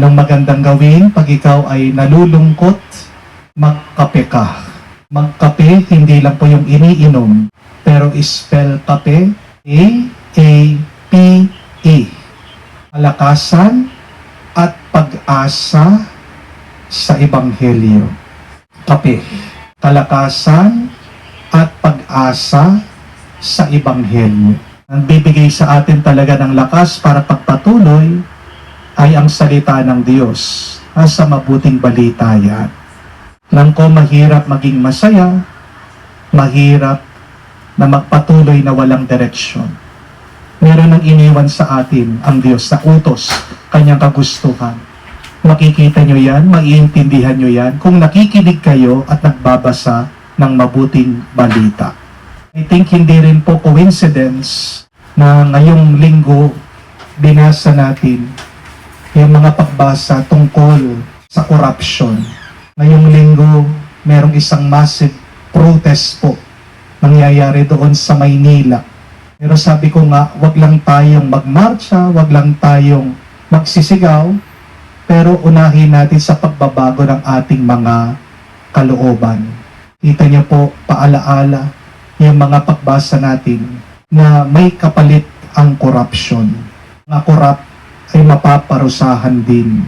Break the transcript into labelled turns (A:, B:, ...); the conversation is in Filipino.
A: Anong magandang gawin pag ikaw ay nalulungkot? Magkape ka. Magkape, hindi lang po yung iniinom, pero spell kape, A-A-P-E. Kalakasan at pag-asa sa Ebanghelyo. Kape. Kalakasan at pag-asa sa Ebanghelyo. Ang bibigay sa atin talaga ng lakas para pagpatuloy ay ang salita ng Diyos. Sa mabuting balita yan. Alam ko mahirap maging masaya, mahirap na magpatuloy na walang direksyon. Meron nang iniwan sa atin ang Diyos sa utos, kanyang kagustuhan. Makikita nyo yan, maiintindihan nyo yan kung nakikinig kayo at nagbabasa ng mabuting balita. I think hindi rin po coincidence na ngayong linggo binasa natin yung mga pagbasa tungkol sa corruption. Ngayong linggo, merong isang massive protest po nangyayari doon sa Maynila. Pero sabi ko nga, wag lang tayong magmarcha, wag lang tayong magsisigaw, pero unahin natin sa pagbabago ng ating mga kalooban. Kita niyo po, paalaala, yung mga pagbasa natin na may kapalit ang corruption. Mga corrupt ay mapaparusahan din.